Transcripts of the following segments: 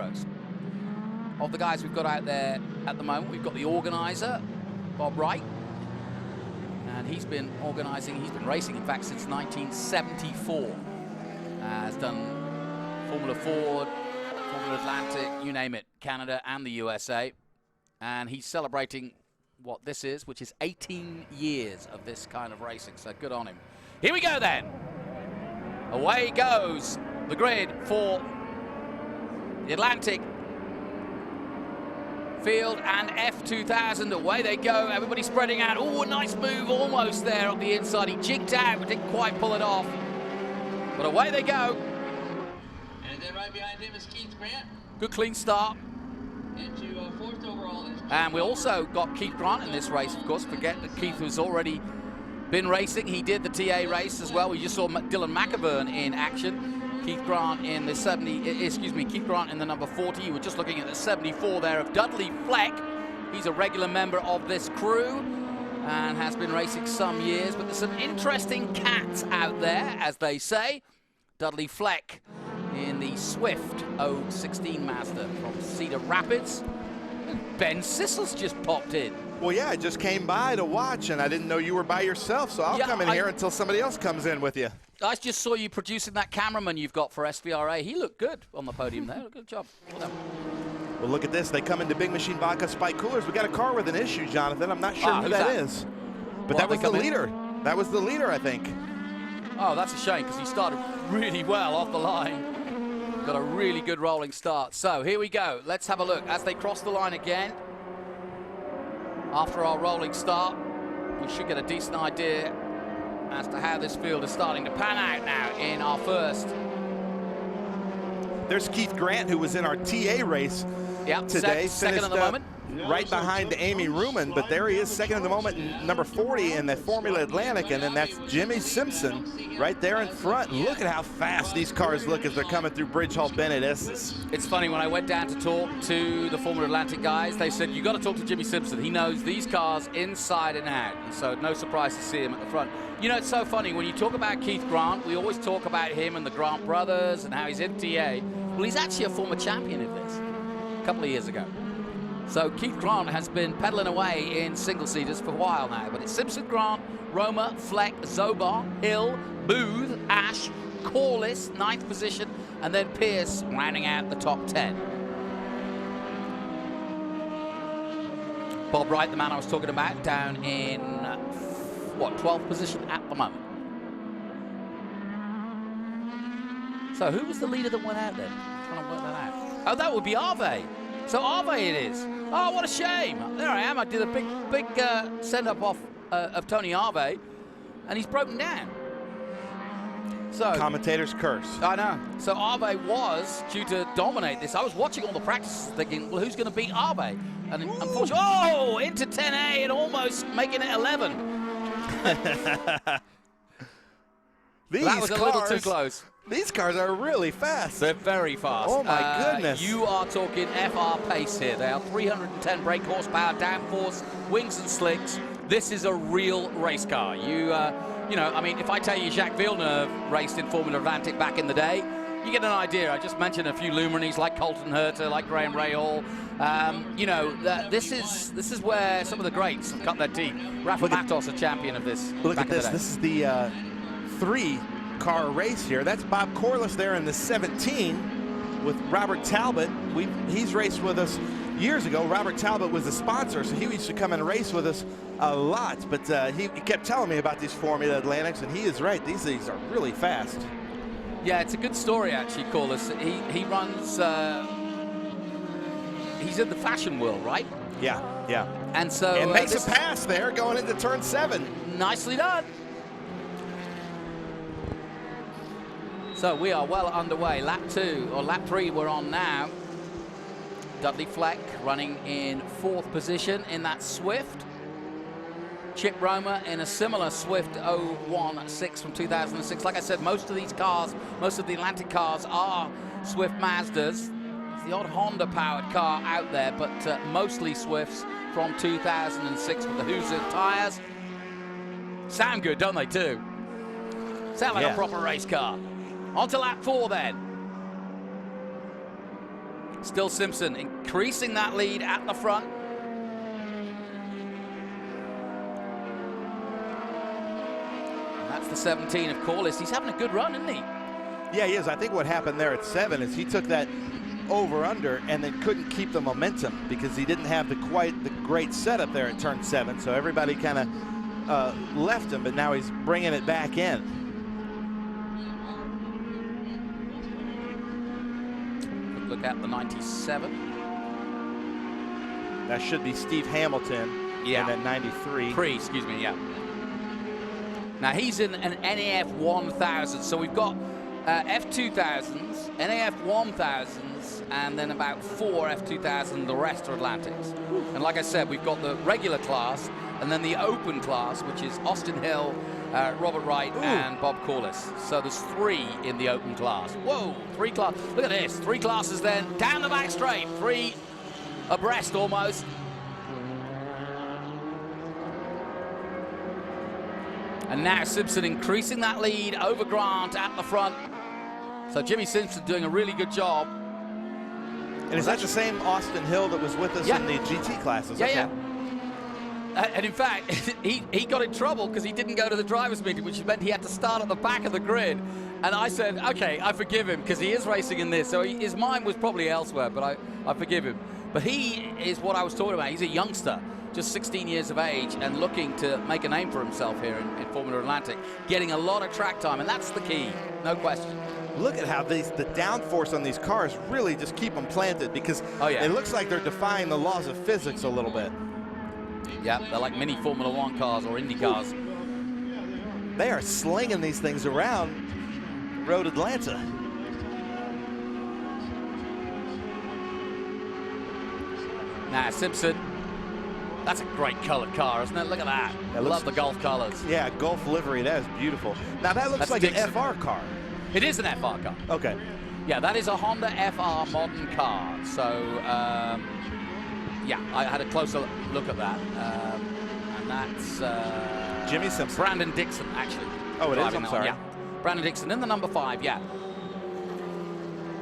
heroes. Of the guys we've got out there at the moment, we've got the organizer, Bob Wright. And he's been organizing, he's been racing, in fact, since 1974. Has done Formula Ford, Formula Atlantic, you name it, Canada and the USA. And he's celebrating what this is, which is 18 years of this kind of racing, so good on him. Here we go then. Away goes the grid for the Atlantic Field and F2000. Away they go, everybody spreading out. Oh, a nice move almost there on the inside. He jigged out, but didn't quite pull it off. But away they go. And then right behind him is Keith Grant. Good clean start. Into fourth overall. And we also got Keith Grant in this race, of course. Forget that Keith has already been racing. He did the TA race as well. We just saw Dylan McIvern in action. Keith Grant in the Keith Grant in the number 40. You were just looking at the 74 there of Dudley Fleck. He's a regular member of this crew and has been racing some years. But there's some interesting cats out there, as they say. Dudley Fleck in the Swift 016 Mazda from Cedar Rapids. And Ben Sissels just popped in. Well, yeah, I just came by to watch, and I didn't know you were by yourself, so I'll come in here until somebody else comes in with you. I just saw you producing that cameraman you've got for SVRA. He looked good on the podium there. Good job. Well done. Well, look at this. They come into Big Machine Vodka Spike Coolers. We got a car with an issue, Jonathan. I'm not sure who that is. But that was the leader. That was the leader, I think. Oh, that's a shame, because he started really well off the line. Got a really good rolling start. So here we go. Let's have a look as they cross the line again. After our rolling start, we should get a decent idea as to how this field is starting to pan out now in our first. There's Keith Grant, who was in our TA race today. Second at the moment. Right behind Amy Ruman, but there he is, second in the moment, number 40 in the Formula Atlantic, and then that's Jimmy Simpson right there in front. Look at how fast these cars look as they're coming through Bridge Hall Bennett. It's funny, when I went down to talk to the Formula Atlantic guys, they said, you got to talk to Jimmy Simpson. He knows these cars inside and out, and so no surprise to see him at the front. You know, it's so funny, when you talk about Keith Grant, we always talk about him and the Grant brothers and how he's in TA. Well, he's actually a former champion of this a couple of years ago. So Keith Grant has been pedaling away in single-seaters for a while now, but it's Simpson, Grant, Roma, Fleck, Zobar, Hill, Booth, Ash, Corliss, 9th position, and then Pierce rounding out the top 10. Bob Wright, the man I was talking about, down in, 12th position at the moment. So who was the leader that went out then? I'm trying to work that out. Oh, that would be Arve. So Arve it is. Oh, what a shame. There I am. I did a big send-up off of Tony Arve, and he's broken down. So commentator's curse. I know. So Arve was due to dominate this. I was watching all the practices thinking, well, who's going to beat Arve? And unfortunately, into 10A and almost making it 11. That was a little too close. These cars are really fast. They're very fast. Oh, my goodness. You are talking FR pace here. They are 310 brake horsepower, downforce, wings and slicks. This is a real race car. You know, I mean, if I tell you Jacques Villeneuve raced in Formula Atlantic back in the day, you get an idea. I just mentioned a few luminaries like Colton Herter, like Graham Rahal. You know, this is where some of the greats have cut their teeth. Rafa Matos, a champion of this. Look at this. This is the 3-car race here. That's Bob Corliss there in the 17 with Robert Talbot. He's raced with us years ago. Robert Talbot was the sponsor, so he used to come and race with us a lot. But he kept telling me about these Formula Atlantics, and he is right. These are really fast. Yeah, it's a good story, actually, Corliss. He runs, he's in the fashion world, right? Yeah. And so... And makes a pass there going into turn 7. Nicely done. So we are well underway. Lap 2, or lap 3 we're on now. Dudley Fleck running in 4th position in that Swift. Chip Roma in a similar Swift 016 from 2006. Like I said, most of these cars, most of the Atlantic cars are Swift Mazdas. There's the odd Honda powered car out there, but mostly Swifts from 2006 with the Huser tires. Sound good, don't they, too? Sound like a proper race car. On to lap 4 then. Still Simpson increasing that lead at the front. And that's the 17 of Corliss. He's having a good run, isn't he? Yeah, he is. I think what happened there at 7 is he took that over-under and then couldn't keep the momentum because he didn't have quite the great setup there at turn 7. So everybody kind of left him, but now he's bringing it back in. Quick look at the 97. That should be Steve Hamilton in that 93. Excuse me, yeah. Now he's in an NAF 1000, so we've got F2000s, NAF 1000s, and then about 4 F2000, the rest are Atlantics. And like I said, we've got the regular class, and then the open class, which is Austin Hill, Robert Wright, and Bob Corliss. So there's 3 in the open class. Whoa, 3 classes. Look at this, 3 classes then, down the back straight, 3 abreast almost. And now Simpson increasing that lead over Grant at the front. So Jimmy Simpson doing a really good job. And is that the same Austin Hill that was with us in the GT classes? Yeah. And in fact, he got in trouble because he didn't go to the driver's meeting, which meant he had to start at the back of the grid. And I said, okay, I forgive him because he is racing in this. So his mind was probably elsewhere, but I forgive him. But he is what I was talking about. He's a youngster, just 16 years of age, and looking to make a name for himself here in Formula Atlantic, getting a lot of track time, and that's the key, no question. Look at how the downforce on these cars really just keep them planted because it looks like they're defying the laws of physics a little bit. Yeah, they're like mini Formula 1 cars or Indy cars. They are slinging these things around Road Atlanta. Now Simpson, that's a great colored car, isn't it? Look at that. I love the Gulf colors. Yeah, Gulf livery, that is beautiful. Now that looks like Dixon. an FR car. It is an FR car. Okay. Yeah, that is a Honda FR modern car. So, yeah, I had a closer look at that. And that's Jimmy Simpson. Brandon Dixon, actually. Oh, it is? I'm sorry. Yeah. Brandon Dixon in the number 5, yeah.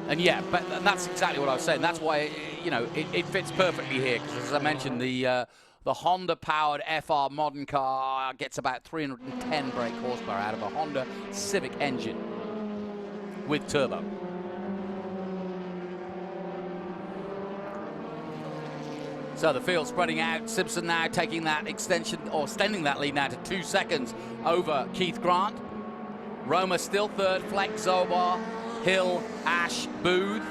And yeah, but that's exactly what I was saying. That's why, you know, it fits perfectly here. Because as I mentioned, the Honda-powered FR modern car gets about 310 brake horsepower out of a Honda Civic engine with turbo. So the field spreading out. Simpson now taking that extension, or extending that lead now to 2 seconds over Keith Grant. Roma still third, Fleck, Zobar, Hill, Ash, Booth.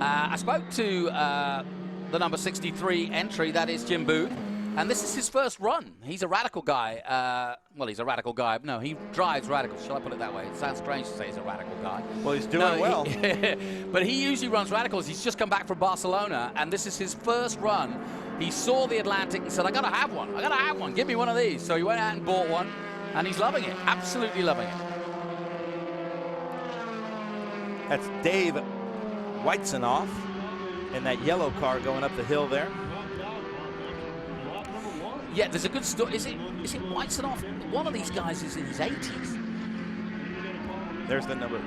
I spoke to the number 63 entry, that is Jim Booth, and this is his first run. He's a radical guy. Well, he's a radical guy. No, he drives radicals. Shall I put it that way? It sounds strange to say he's a radical guy. Well, he's doing well. But he usually runs radicals. He's just come back from Barcelona, and this is his first run. He saw the Atlantic and said, I gotta have one. I gotta have one. Give me one of these. So he went out and bought one, and he's loving it. Absolutely loving it. That's Dave Whitesenoff in that yellow car going up the hill there. Yeah, there's a good story. Is it Whitesenoff? One of these guys is in his 80s. There's the number.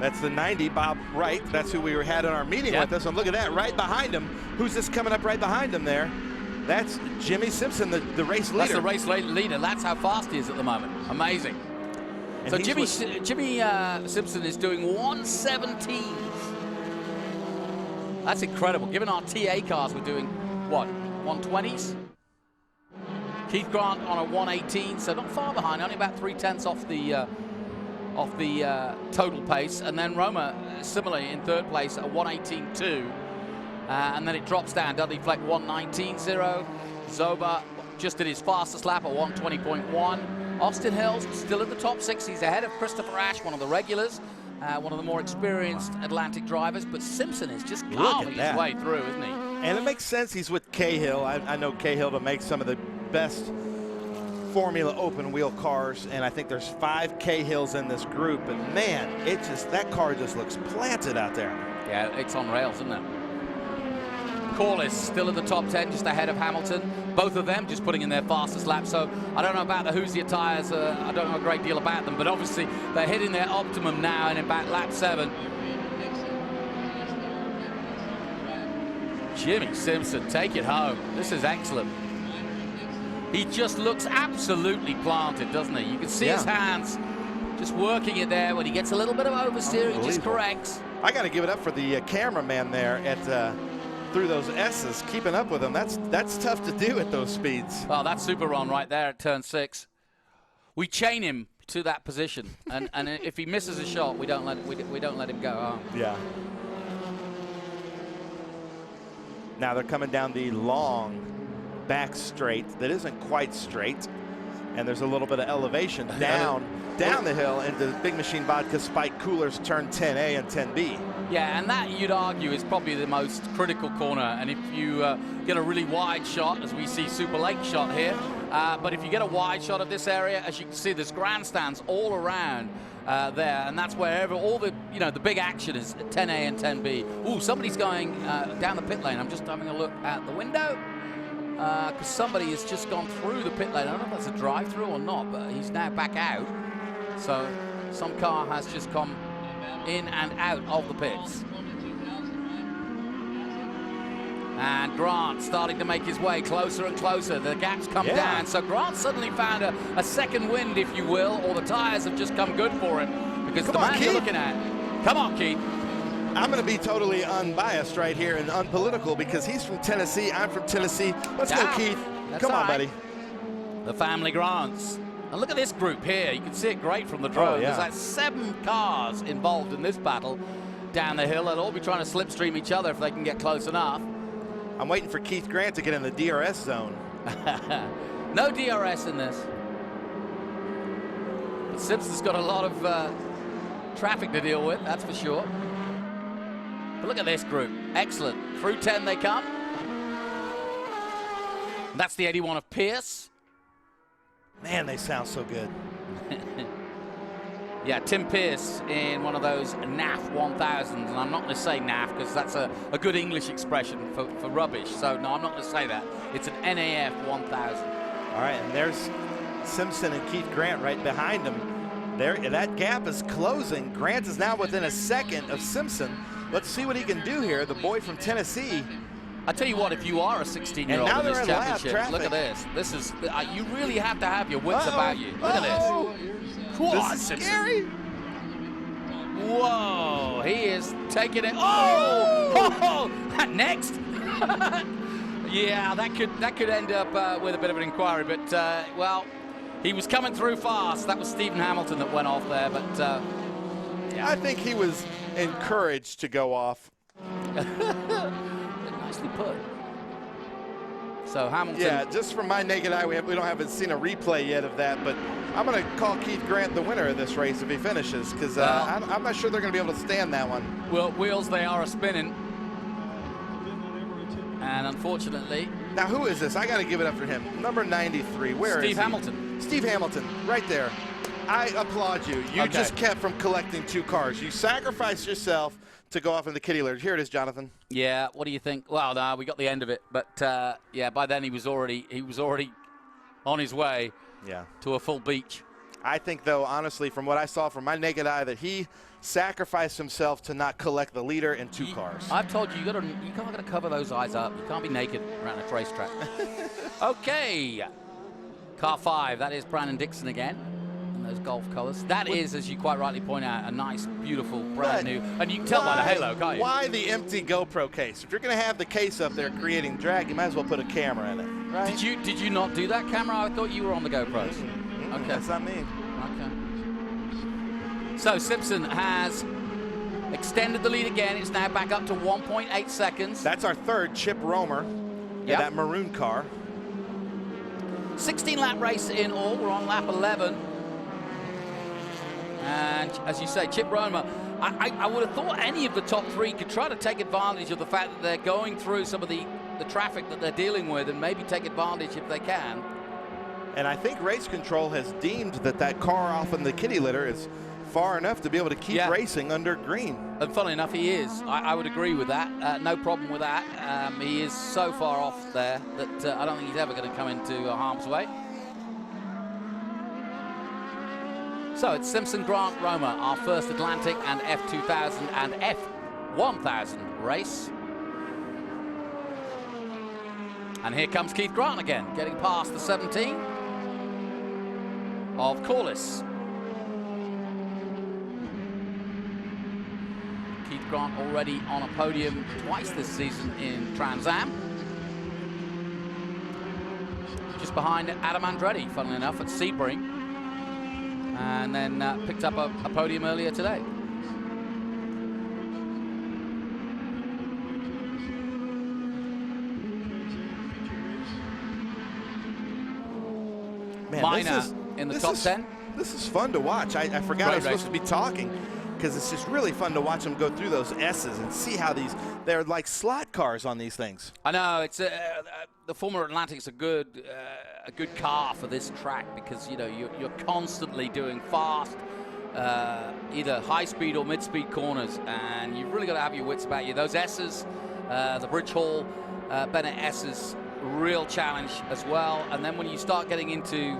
That's the 90, Bob Wright. That's who we had in our meeting with us. And look at that, right behind him. Who's this coming up right behind him there? That's Jimmy Simpson, the race leader. That's the race leader. That's how fast he is at the moment. Amazing. And so Jimmy Simpson is doing 117s. That's incredible. Given our TA cars, we're doing, what, 120s? Keith Grant on a 118, so not far behind, only about 3/10 off the total pace. And then Roma, similarly, in third place at 118.2. And then it drops down. Dudley Fleck 119.0. Zoba just did his fastest lap at 120.1. Austin Hill's still in the top 6. He's ahead of Christopher Ash, one of the regulars, one of the more experienced Atlantic drivers. But Simpson is just carving his way through, isn't he? And it makes sense he's with Cahill. I know Cahill to make some of the best Formula open wheel cars, and I think there's 5 Cahills in this group. And man, that car just looks planted out there. Yeah, it's on rails, isn't it? Corliss still in the top 10, just ahead of Hamilton. Both of them just putting in their fastest lap. So I don't know about the Hoosier tires. I don't know a great deal about them, but obviously they're hitting their optimum now and in about lap 7. Jimmy Simpson, take it home. This is excellent. He just looks absolutely planted, doesn't he? You can see his hands just working it there. When he gets a little bit of oversteer, he just corrects. I got to give it up for the cameraman there at through those S's, keeping up with him. That's tough to do at those speeds. Oh, that's super run right there at turn 6. We chain him to that position, and if he misses a shot, we don't let him go home. Yeah. Now they're coming down the long back straight that isn't quite straight, and there's a little bit of elevation down the hill into Big Machine Vodka Spike Coolers turn 10A and 10B. Yeah, and that, you'd argue, is probably the most critical corner. And if you get a really wide shot, as we see Super Lake shot here, but if you get a wide shot of this area, as you can see, there's grandstands all around there, and that's wherever all the, the big action is, 10A and 10B. Ooh, somebody's going down the pit lane. I'm just having a look at the window, because somebody has just gone through the pit lane. I don't know if that's a drive-through or not, but he's now back out. So some car has just come in and out of the pits. And Grant starting to make his way closer and closer. The gap's come down. So Grant suddenly found a second wind, if you will, or the tires have just come good for him. Because the man you're looking at. Come on, Keith. I'm going to be totally unbiased right here and unpolitical because he's from Tennessee. I'm from Tennessee. Let's go, Keith. Come on, buddy. The family Grants. And look at this group here. You can see it great from the drone. There's like 7 cars involved in this battle down the hill. They'll all be trying to slipstream each other if they can get close enough. I'm waiting for Keith Grant to get in the DRS zone. No DRS in this. But Simpson's got a lot of traffic to deal with, that's for sure. But look at this group. Excellent. Through 10 they come. That's the 81 of Pierce. Man, they sound so good. Yeah, Tim Pierce in one of those NAF 1000s, and I'm not going to say NAF because that's a good English expression for rubbish. So no, I'm not going to say that. It's an NAF 1000. All right, and there's Simpson and Keith Grant right behind him. There, that gap is closing. Grant is now within a second of Simpson. Let's see what he can do here. The boy from Tennessee. I tell you what, if you are a 16-year-old in this championship, look at this. This is you really have to have your wits about you. Look at this. This is scary. Whoa, he is taking it. Oh! Next. Yeah, that could end up with a bit of an inquiry, but well, he was coming through fast. That was Stephen Hamilton that went off there, but yeah. I think he was encouraged to go off. Nicely put. So Hamilton. Yeah, just from my naked eye, we haven't seen a replay yet of that, but I'm going to call Keith Grant the winner of this race if he finishes, because I'm not sure they're going to be able to stand that one. Well, wheels they are spinning, and unfortunately. Now who is this? I got to give it up for him. Number 93. Where is he? Steve Hamilton. Steve Hamilton, right there. I applaud you. You just kept from collecting 2 cars. You sacrificed yourself to go off in the kitty litter. Here it is, Jonathan. Yeah, what do you think? Well, no, we got the end of it, but yeah, by then he was already on his way to a full beach. I think, though, honestly, from what I saw from my naked eye, that he sacrificed himself to not collect the leader in 2 cars. I've told you, you can't gotta cover those eyes up. You can't be naked around a racetrack. Okay, car 5. That is Brandon Dixon again. Those Golf colors. That is, as you quite rightly point out, a nice, beautiful, brand new. And you can tell by the halo, can't you? Why the empty GoPro case? If you're going to have the case up there creating drag, you might as well put a camera in it, right? Did you not do that camera? I thought you were on the GoPros. Okay. That's not me. Okay. So Simpson has extended the lead again. It's now back up to 1.8 seconds. That's our 3rd Chip Romer in that maroon car. 16-lap race in all. We're on lap 11. And as you say, Chip Romer, I would have thought any of the top 3 could try to take advantage of the fact that they're going through some of the traffic that they're dealing with and maybe take advantage if they can. And I think Race Control has deemed that car off in the kitty litter is far enough to be able to keep racing under green. And funnily enough, he is. I would agree with that. No problem with that. He is so far off there that I don't think he's ever going to come into harm's way. So it's Simpson, Grant, Romer, our first Atlantic and F2000 and F1000 race. And here comes Keith Grant again, getting past the 17 of Corliss. Keith Grant already on a podium twice this season in Trans Am. Just behind Adam Andretti, funnily enough, at Sebring. And then picked up a podium earlier today. Man, Minor in the top 10. This is fun to watch. I forgot I was supposed to be talking, because it's just really fun to watch them go through those S's and see how they're like slot cars on these things. I know, it's the Formula Atlantic's a good car for this track, because you know you're constantly doing fast, either high speed or mid speed corners, and you've really got to have your wits about you. Those S's, the Bridge Hall Bennett S's, real challenge as well. And then when you start getting into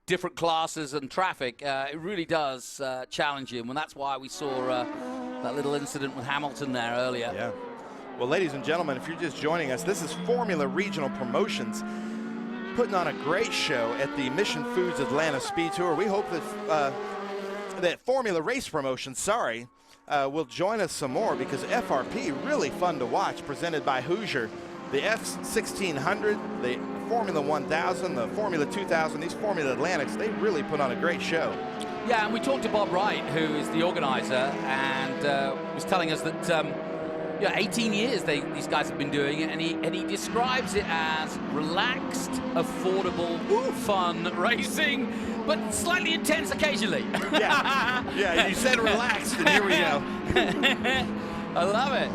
different classes and traffic, it really does challenge you. And that's why we saw that little incident with Hamilton there earlier. Yeah. Well, ladies and gentlemen, if you're just joining us, this is Formula Regional Promotions putting on a great show at the Mission Foods Atlanta Speed Tour. We hope that that Formula Race Promotions, will join us some more, because FRP, really fun to watch, presented by Hoosier. The F1600, the Formula 1000, the Formula 2000, these Formula Atlantics, they really put on a great show. Yeah, and we talked to Bob Wright, who is the organizer, and was telling us that 18 years these guys have been doing it, and he describes it as relaxed, affordable, fun racing, but slightly intense occasionally. Yeah, you said relaxed, and here we go. I love it.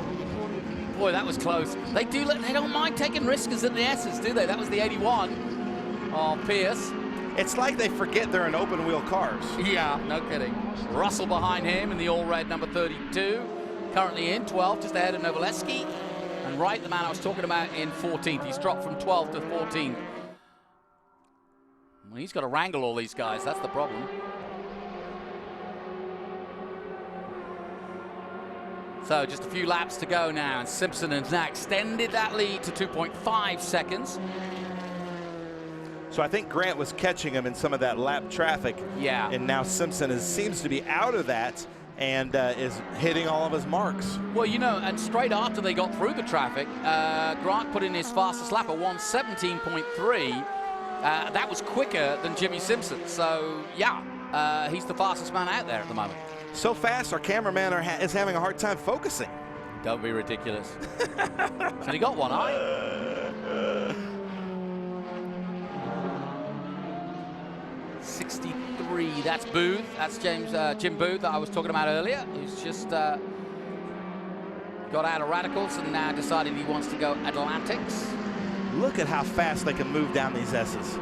Boy, that was close. They don't mind taking risks at the S's, do they? That was the 81 of Pierce. It's like they forget they're in open wheel cars. Yeah, no kidding. Russell behind him in the all red number 32. Currently in 12th, just ahead of Novoleski. And Wright, the man I was talking about, in 14th. He's dropped from 12th to 14th. Well, he's got to wrangle all these guys. That's the problem. So just a few laps to go now, and Simpson has now extended that lead to 2.5 seconds. So I think Grant was catching him in some of that lap traffic. Yeah. And now Simpson seems to be out of that and is hitting all of his marks. Well, and straight after they got through the traffic, Grant put in his fastest lap, a 1:17.3. That was quicker than Jimmy Simpson. So, yeah, he's the fastest man out there at the moment. So fast, our cameraman is having a hard time focusing. Don't be ridiculous. And he got one eye. 63, that's Booth. That's Jim Booth that I was talking about earlier, who's just got out of Radicals and now decided he wants to go Atlantics. Look at how fast they can move down these S's.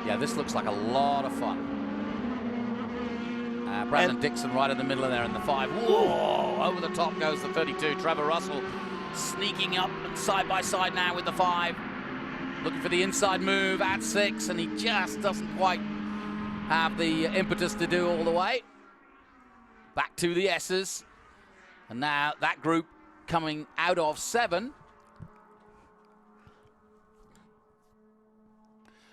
Yeah, this looks like a lot of fun. Brandon Dixon right in the middle of there in the 5. Whoa! Over the top goes the 32. Trevor Russell sneaking up and side by side now with the 5. Looking for the inside move at 6, and he just doesn't quite have the impetus to do all the way. Back to the S's. And now that group coming out of 7.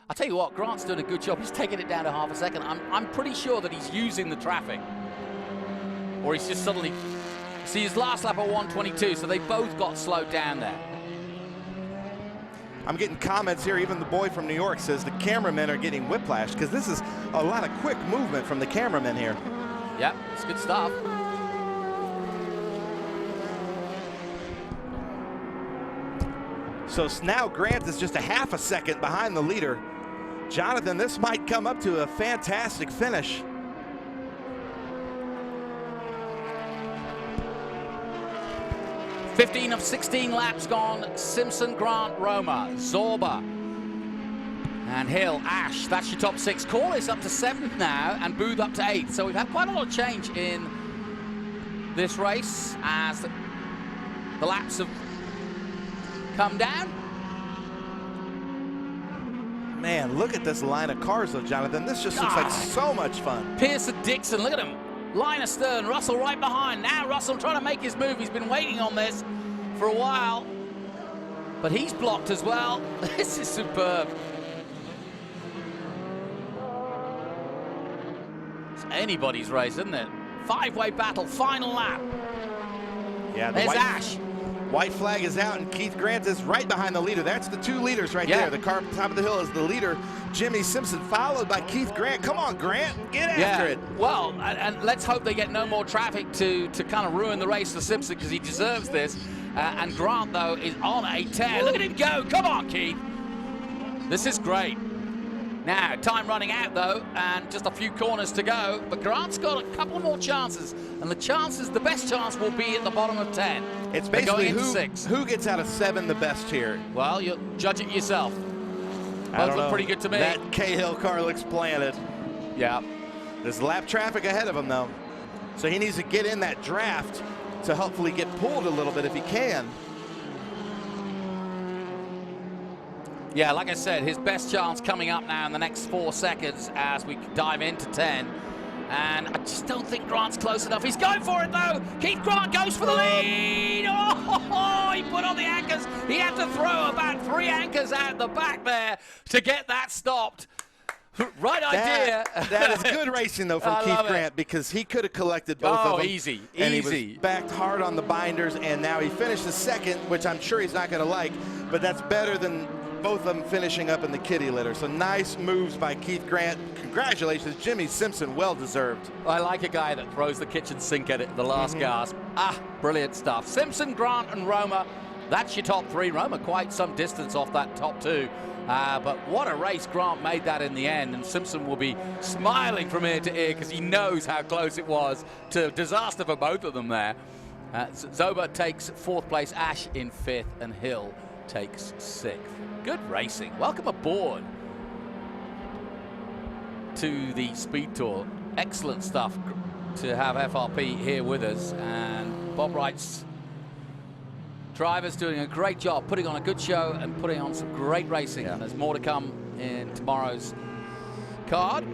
I'll tell you what, Grant's doing a good job. He's taking it down to half a second. I'm pretty sure that he's using the traffic. Or he's just suddenly... See, his last lap at 1:22, so they both got slowed down there. I'm getting comments here. Even the boy from New York says the cameramen are getting whiplash, because this is a lot of quick movement from the cameramen here. Yeah, it's good stuff. So now Grant is just a half a second behind the leader. Jonathan, this might come up to a fantastic finish. $15 of 16 laps gone. Simpson, Grant, Roma, Zorba, and Hill, Ash. That's your top 6. Corliss up to 7th now, and Booth up to 8th. So we've had quite a lot of change in this race as the laps have come down. Man, look at this line of cars though, Jonathan. This just looks like so much fun. Pierce and Dixon, look at them. line astern. Russell right behind. Now Russell trying to make his move. He's been waiting on this for a while, but he's blocked as well. This is superb. It's anybody's race, isn't it? Five-way battle, final lap. Yeah, there's Ash. White flag is out, and Keith Grant is right behind the leader. That's the two leaders right there. The car top of the hill is the leader, Jimmy Simpson, followed by Keith Grant. Come on, Grant, get after it. Well, and let's hope they get no more traffic to kind of ruin the race for Simpson, because he deserves this. And Grant, though, is on a tear. Look at him go. Come on, Keith. This is great. Now, time running out, though, and just a few corners to go. But Grant's got a couple more chances, and the best chance will be at the bottom of 10. It's basically who gets out of 7 the best here. Well, you'll judge it yourself. Both look pretty good to me. That Cahill car looks planted. Yeah. There's lap traffic ahead of him, though. So he needs to get in that draft to hopefully get pulled a little bit if he can. Yeah, like I said, his best chance coming up now in the next 4 seconds as we dive into 10. And I just don't think Grant's close enough. He's going for it, though. Keith Grant goes for the lead. Oh, he put on the anchors. He had to throw about 3 anchors out the back there to get that stopped. Right idea. That is good racing, though, from Keith Grant, because he could have collected both of them. Easy. And he was backed hard on the binders, and now he finished the second, which I'm sure he's not going to like, but that's better than both of them finishing up in the kitty litter. So nice moves by Keith Grant. Congratulations, Jimmy Simpson, well deserved. I like a guy that throws the kitchen sink at it at the last gasp. Brilliant stuff. Simpson, Grant, and Roma. That's your top 3. Roma quite some distance off that top 2. But what a race Grant made that in the end, and Simpson will be smiling from ear to ear because he knows how close it was to disaster for both of them there. Zoba takes 4th place, Ash in 5th, and Hill takes 6th. Good racing. Welcome aboard to the Speed Tour. Excellent stuff to have FRP here with us, and Bob Wright's drivers doing a great job, putting on a good show and putting on some great racing. And there's more to come in tomorrow's card.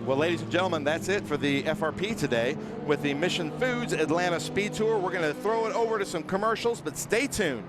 Well, ladies and gentlemen, that's it for the FRP today with the Mission Foods Atlanta Speed Tour. We're going to throw it over to some commercials, but stay tuned.